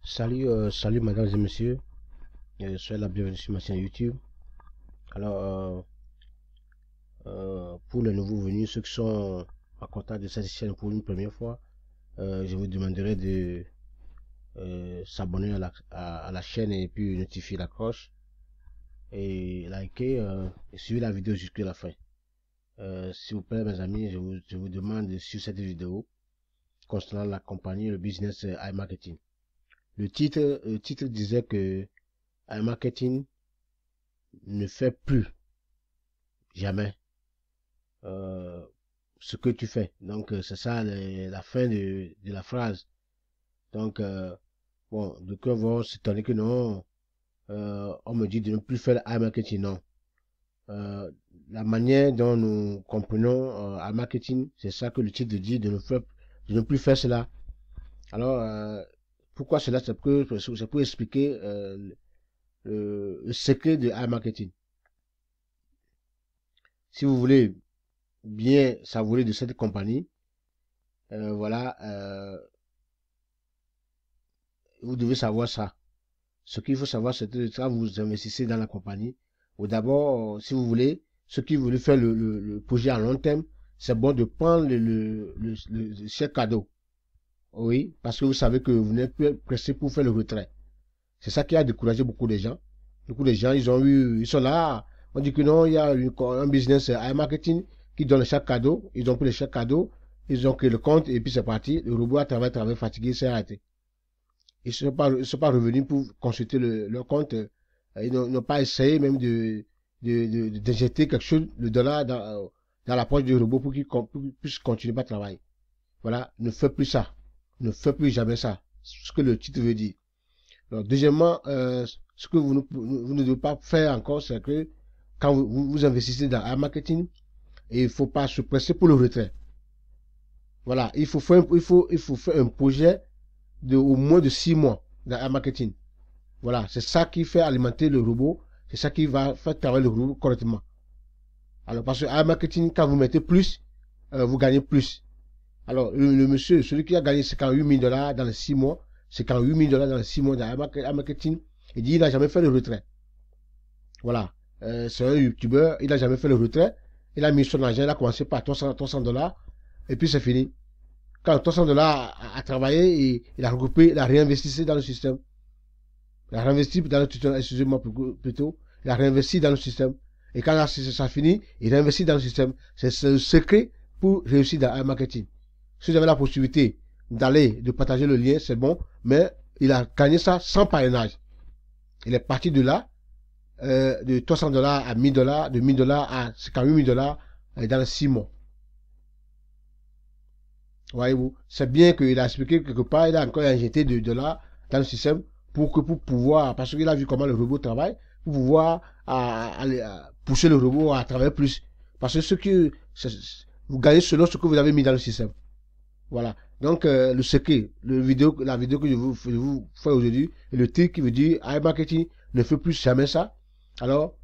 Salut mesdames et messieurs, soyez la bienvenue sur ma chaîne YouTube. Alors, pour les nouveaux venus, ceux qui sont en contact de cette chaîne pour une première fois, je vous demanderai de s'abonner à la chaîne et puis notifier la cloche et liker et suivre la vidéo jusqu'à la fin. S'il vous plaît mes amis, je vous demande sur cette vidéo concernant la compagnie, le business iMarketing. Le titre disait que iMarketing ne fait plus jamais ce que tu fais. Donc c'est ça la fin de la phrase. Donc bon, de quoi vont s'étonner que non, on me dit de ne plus faire iMarketing. Non. La manière dont nous comprenons iMarketing, c'est ça que le titre dit, de ne plus faire cela. Alors pourquoi cela? C'est pour expliquer le secret de iMarketing. Si vous voulez bien savourer de cette compagnie, voilà, vous devez savoir ça. Ce qu'il faut savoir, c'est que quand vous investissez dans la compagnie, ou d'abord, si vous voulez, ceux qui veulent faire le projet à long terme, c'est bon de prendre le chèque cadeau. Oui, parce que vous savez que vous n'êtes plus pressé pour faire le retrait. C'est ça qui a découragé beaucoup de gens. Beaucoup de gens, ils sont là. On dit que non, il y a un business iMarketing qui donne le chèque cadeau. Ils ont pris le chèque cadeau, ils ont créé le compte et puis c'est parti. Le robot a travaillé fatigué, c'est arrêté. Ils ne sont pas revenus pour consulter leur compte. Ils n'ont pas essayé même d'injecter quelque chose, le dollar dans la poche du robot pour qu'il puisse continuer à travailler. Voilà, ne faites plus ça. Ne faites plus jamais ça. C'est ce que le titre veut dire. Alors, deuxièmement, ce que vous ne devez pas faire encore, c'est que quand vous investissez dans un marketing, il ne faut pas se presser pour le retrait. Voilà, il faut faire un projet de au moins de 6 mois dans un marketing. Voilà, c'est ça qui fait alimenter le robot, c'est ça qui va faire travailler le robot correctement. Alors, parce que un marketing, quand vous mettez plus, vous gagnez plus. Alors, le monsieur, celui qui a gagné 58 000 $ dans les 6 mois, 58 000 $ dans les 6 mois dans un marketing, il dit qu'il n'a jamais fait le retrait. Voilà. C'est un youtubeur, il n'a jamais fait le retrait. Il a mis son argent, il a commencé par 300 $, et puis c'est fini. Quand 300 $ a travaillé, il a regroupé, il a réinvesti dans le système. Il a réinvesti dans le système, excusez-moi plutôt, il a réinvesti dans le système. Et quand ça finit, il réinvestit dans le système. C'est le secret pour réussir dans un marketing. Si vous avez la possibilité de partager le lien, c'est bon, mais il a gagné ça sans parrainage. Il est parti de là, de 300 $ à 1000 $, de 1000 $ à 58 000 $ dans les 6 mois. Voyez-vous, c'est bien qu'il a expliqué quelque part, il a encore injecté de dollars dans le système pour pouvoir, parce qu'il a vu comment le robot travaille, pour pouvoir pousser le robot à travailler plus. Parce que vous gagnez selon ce que vous avez mis dans le système. Voilà. Donc, le secret, la vidéo que je vous fais aujourd'hui, et le titre qui veut dire iMarketing ne fait plus jamais ça. Alors,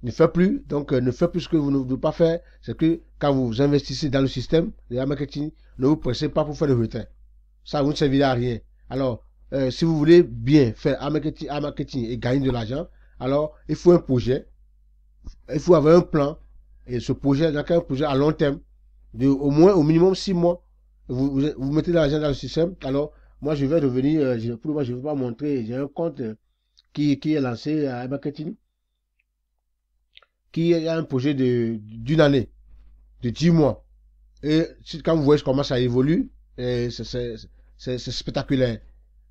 ne fait plus. Donc, ne fait plus ce que vous ne devez pas faire. C'est que quand vous investissez dans le système de iMarketing, ne vous pressez pas pour faire le retrait. Ça vous ne servira à rien. Alors, si vous voulez bien faire iMarketing et gagner de l'argent, alors il faut un projet. Il faut avoir un plan. Et ce projet, donc un projet à long terme, de au moins, au minimum 6 mois. Vous mettez de l'argent dans le système. Alors, moi, je vais revenir, pour moi, je ne vais pas montrer, j'ai un compte qui est lancé à iMarketing, qui a un projet d'une année, de 10 mois. Et quand vous voyez comment ça évolue, c'est spectaculaire.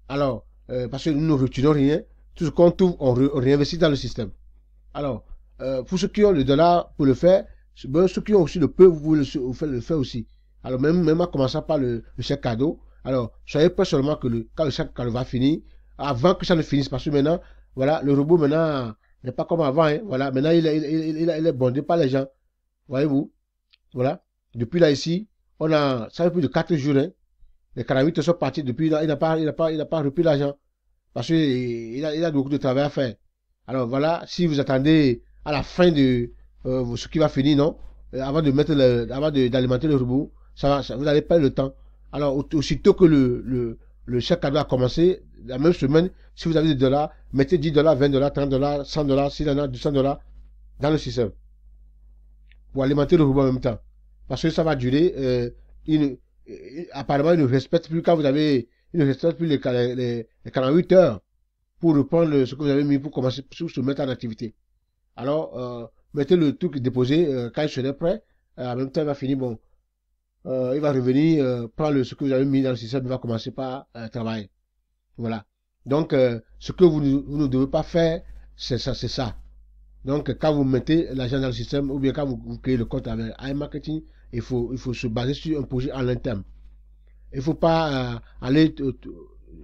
Alors, parce que nous ne retenons rien, tout ce qu'on trouve, on réinvestit dans le système. Alors, pour ceux qui ont le dollar pour le faire, ceux qui ont aussi le peu, vous pouvez le faire aussi. Alors, même en commençant par le chèque cadeau, alors, soyez prêts seulement que quand le chèque cadeau va finir, avant que ça ne finisse, parce que maintenant, voilà, le robot maintenant n'est pas comme avant, hein, voilà, maintenant il est bondé par les gens, voyez-vous, voilà. Depuis là ici, ça fait plus de 4 jours, hein, les carabites sont partis depuis là, il n'a pas repris l'argent, parce qu'il a beaucoup de travail à faire. Alors voilà, si vous attendez à la fin de ce qui va finir, non, avant d'alimenter le robot, vous n'allez pas le temps. Alors aussitôt que le chèque cadeau a commencé la même semaine. Si vous avez des dollars, mettez 10 dollars, 20 dollars, 30 dollars, 100 dollars, s'il y en a 200 dollars dans le système pour alimenter le robot en même temps. Parce que ça va durer. Apparemment, il ne respecte plus quand vous avez. Il ne respecte plus les 48 heures pour reprendre ce que vous avez mis pour commencer, pour se mettre en activité. Alors, mettez le truc déposé quand il serait prêt. En même temps, il va finir. Bon, il va revenir, prendre ce que vous avez mis dans le système, il va commencer par travailler. Voilà. Donc, ce que vous ne devez pas faire, c'est ça, c'est ça. Donc, quand vous mettez l'argent dans le système, ou bien quand vous créez le compte avec iMarketing, il faut se baser sur un projet en interne. Il ne faut pas aller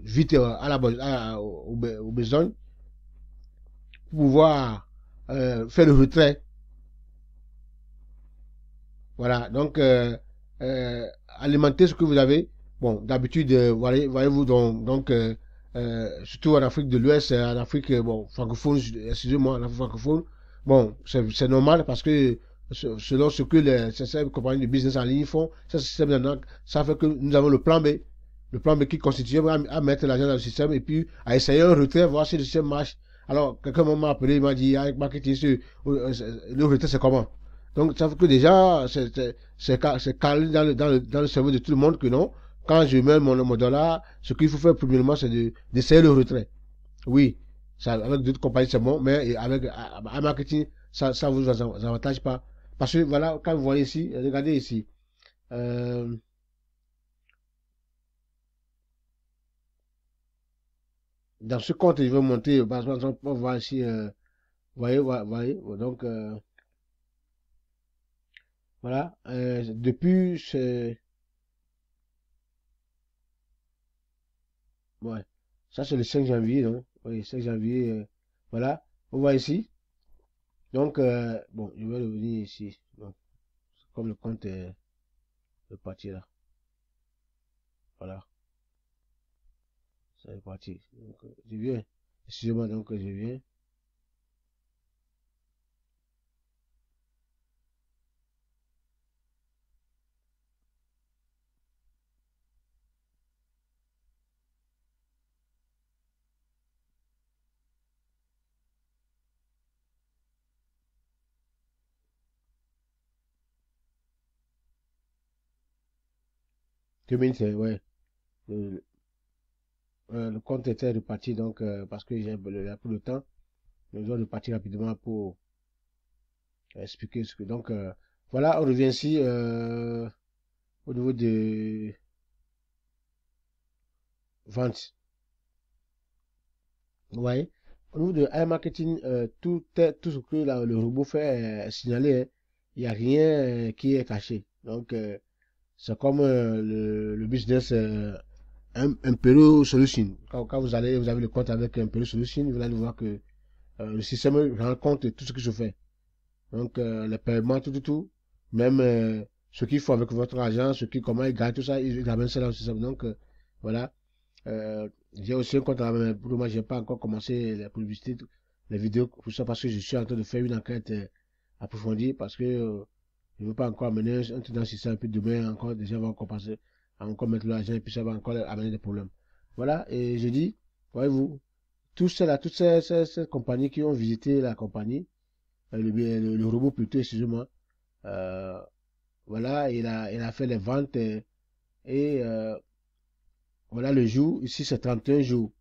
vite à aux besoins pour pouvoir faire le retrait. Voilà. Donc, alimenter ce que vous avez. Bon, d'habitude, voyez-vous, surtout en Afrique de l'Ouest, en Afrique, bon, francophone, excusez-moi, en Afrique francophone, bon, c'est normal parce que selon ce que ces compagnies de business en ligne font, ça fait que nous avons le plan B. Le plan B qui consiste à mettre l'argent dans le système et puis à essayer un retrait, voir si le système marche. Alors, quelqu'un m'a appelé, il m'a dit, avec marketing, le retrait, c'est comment? Donc, ça fait que déjà, c'est calé dans le cerveau de tout le monde que non. Quand je mets mon dollar, ce qu'il faut faire premièrement, c'est d'essayer le retrait. Oui, ça, avec d'autres compagnies, c'est bon, mais avec un marketing, ça vous avantage pas. Parce que voilà, quand vous voyez ici, regardez ici. Euh, dans ce compte, je vais monter, par exemple, on va voir ici, voyez, donc, voilà, depuis, ouais, ça c'est le 5 janvier, non? Oui, 5 janvier, voilà, on voit ici. Donc, bon, je vais revenir ici. Donc, comme le compte est parti là. Voilà, ça est parti. Donc, je viens. Excusez-moi, donc, je viens. C'est, ouais. Le, le compte était reparti, donc, parce que j'ai un peu le temps. Je dois repartir rapidement pour expliquer ce que. Donc, voilà, on revient ici au niveau de vente. Vous voyez, au niveau de iMarketing, tout ce que le robot fait est signalé, hein. Il n'y a rien qui est caché. Donc, c'est comme le business Imperial Solution. Quand vous allez, vous avez le compte avec Imperial Solution, vous allez voir que le système rend compte de tout ce que je fais. Donc, les paiements, tout. Même ce qu'il faut avec votre argent, comment il gagne, tout ça, il ramène ça dans le système. Donc, voilà. J'ai aussi un compte à la main. Pour moi, j'ai pas encore commencé la publicité, les vidéos, pour ça, parce que je suis en train de faire une enquête approfondie, parce que je ne veux pas encore amener un truc dans le système, puis demain encore, déjà, on va encore passer, à encore mettre l'argent, et puis ça va encore amener des problèmes. Voilà, et je dis, voyez-vous, tous ceux-là, toutes ces compagnies qui ont visité la compagnie, le robot plutôt, excusez-moi, euh, voilà, il a fait les ventes et voilà le jour. Ici, c'est 31 jours.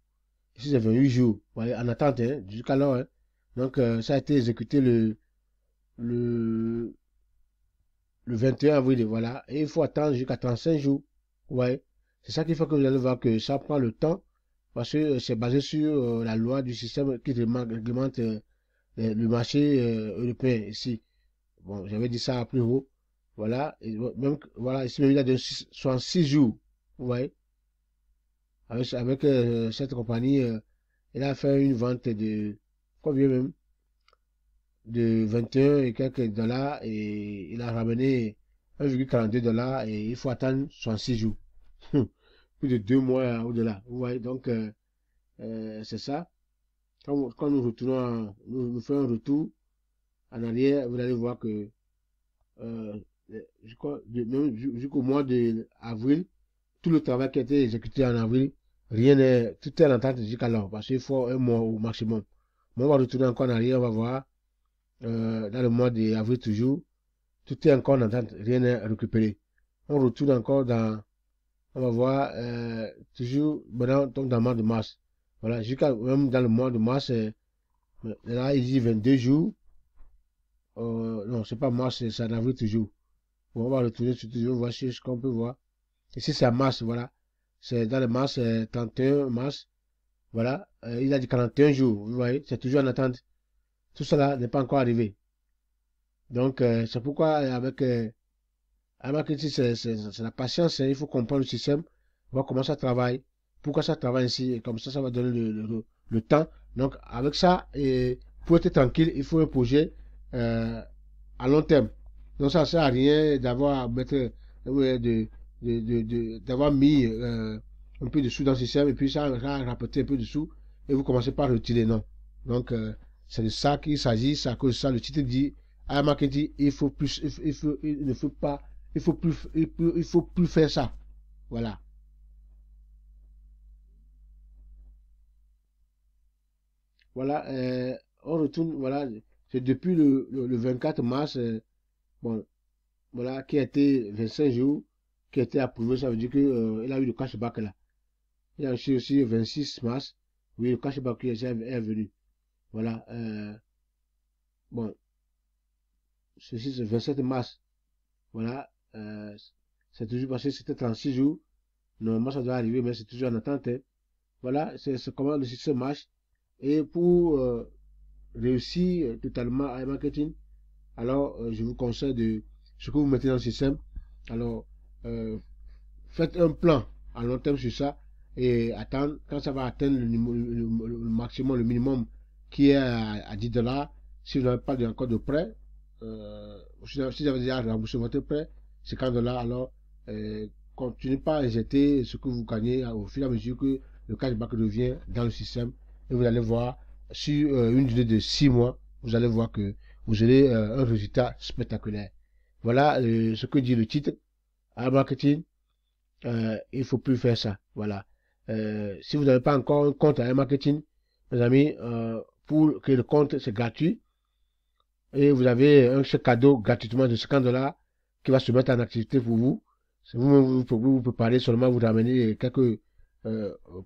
Ici, c'est 28 jours. Voilà, en attente, hein, jusqu'à là. Hein. Donc, ça a été exécuté le, le 21 avril. Voilà. Et il faut attendre jusqu'à 35 jours. Ouais. C'est ça qui fait que vous allez voir que ça prend le temps. Parce que c'est basé sur la loi du système qui réglemente le marché européen ici. Bon, j'avais dit ça plus haut. Voilà. Et même, voilà, ici, même, il a de 66 jours. Vous voyez. Avec cette compagnie, il a fait une vente de combien même? De 21 et quelques dollars et il a ramené 1,42 dollars et il faut attendre 66 jours. Plus de 2 mois au-delà. Vous voyez, donc c'est ça. Quand nous retournons, nous faisons un retour en arrière, vous allez voir que euh, même jusqu'au mois d'avril, tout le travail qui a été exécuté en avril rien n'est, tout est en attente jusqu'alors, parce qu'il faut un mois au maximum. Mais on va retourner encore en arrière, on va voir, dans le mois d'avril toujours, tout est encore en attente, rien n'est récupéré. On retourne encore dans, on va voir, toujours, maintenant, donc dans le mois de mars. Voilà, jusqu'à même dans le mois de mars, là, il dit 22 jours. Non, c'est pas mars, c'est en avril toujours. Bon, on va retourner sur toujours, voir ce qu'on peut voir. Ici, c'est en mars, voilà. C'est dans le mars, 31 mars. Voilà, il a dit 41 jours, vous voyez, c'est toujours en attente. Tout cela n'est pas encore arrivé. Donc, c'est pourquoi avec c'est la patience, hein, il faut comprendre le système, voir comment ça travaille, pourquoi ça travaille ainsi, et comme ça va donner le temps. Donc, avec ça, et pour être tranquille, il faut un projet à long terme. Donc, ça ne sert à rien d'avoir d'avoir mis un peu de sous dans le système, et puis ça va rapporter un peu de sous, et vous commencez par retirer, non. Donc, c'est de ça qu'il s'agit, c'est à cause de ça, le titre dit, à marketing, il faut plus, il ne faut pas il faut plus faire ça. Voilà. Voilà. On retourne. Voilà. C'est depuis le 24 mars. Bon. Voilà. Qui a été 25 jours. Qui a été approuvé. Ça veut dire que, il a eu le cashback là. Il a reçu aussi le 26 mars. Oui, le cashback qui est venu. Voilà. Bon. Ceci, c'est le 27 mars. Voilà. C'est toujours passé. C'était 36 jours. Normalement, ça doit arriver, mais c'est toujours en attente, hein. Voilà, c'est comment le système marche. Et pour réussir totalement à marketing, alors je vous conseille de ce que vous mettez dans le système. Alors, euh, faites un plan à long terme sur ça et attendre quand ça va atteindre le maximum, le minimum qui est à 10 $. Si vous n'avez pas encore de prêt, si vous avez déjà remboursé votre prêt, c'est 50 $. Alors, continuez pas à injecter ce que vous gagnez au fur et à mesure que le cashback revient dans le système. Et vous allez voir, sur une durée de 6 mois, vous allez voir que vous aurez un résultat spectaculaire. Voilà ce que dit le titre. À marketing, il faut plus faire ça. Voilà. Si vous n'avez pas encore un compte à marketing, mes amis, pour que le compte, c'est gratuit. Et vous avez un chèque cadeau gratuitement de 50 $ qui va se mettre en activité pour vous. Vous vous préparez seulement, vous ramenez quelques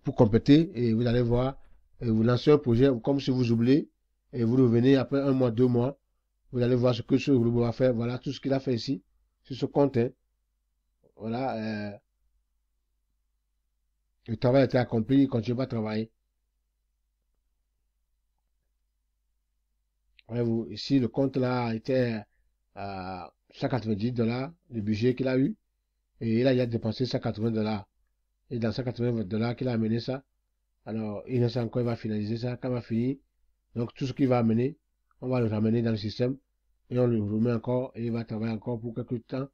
pour compléter et vous allez voir, vous lancez un projet comme si vous oubliez et vous revenez après un mois, 2 mois. Vous allez voir ce que ce groupe va faire. Voilà tout ce qu'il a fait ici sur ce compte, hein. Voilà, le travail a été accompli, il continue à travailler. Voyez-vous, ici, le compte là était à 190 $, le budget qu'il a eu. Et là, il a dépensé 180 $. Et dans 180 $ qu'il a amené ça, alors il ne sait encore, il va finaliser ça. Quand il va finir, donc tout ce qu'il va amener, on va le ramener dans le système et on le remet encore et il va travailler encore pour quelques temps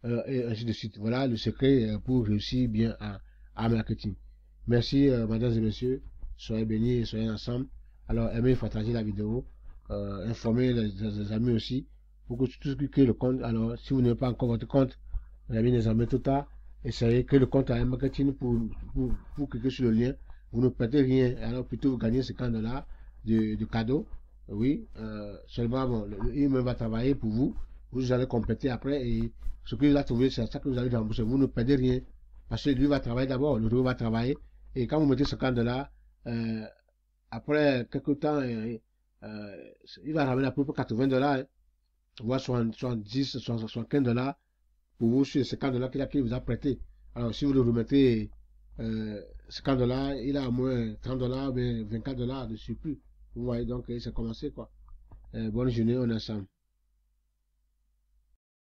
et ainsi de suite. Voilà le secret pour réussir bien à marketing. Merci, mesdames et messieurs. Soyez bénis et soyez ensemble. Alors, aimez, partagez la vidéo, informez les amis aussi pour que tout ce qui crée le compte. Alors, si vous n'avez pas encore votre compte, vous avez des amis tout tard. Essayez que le compte à marketing pour cliquer sur le lien. Vous ne perdez rien. Alors, plutôt, vous gagnez 50 $ de cadeau. Oui, seulement, bon, il va travailler pour vous. Vous allez compléter après et ce qu'il a trouvé, c'est ça que vous allez rembourser. Vous ne perdez rien. Parce que lui va travailler d'abord, le va travailler. Et quand vous mettez 50 $, après quelques temps, il va ramener à peu près 80 $, hein, voire 70, 75 $ pour vous sur les 50 $ qu'il vous a prêté. Alors, si vous le remettez 50 $, il a au moins 30 $, mais 24 $ de surplus. Vous voyez, donc, c'est commencé, quoi. Bonne journée, on est ensemble.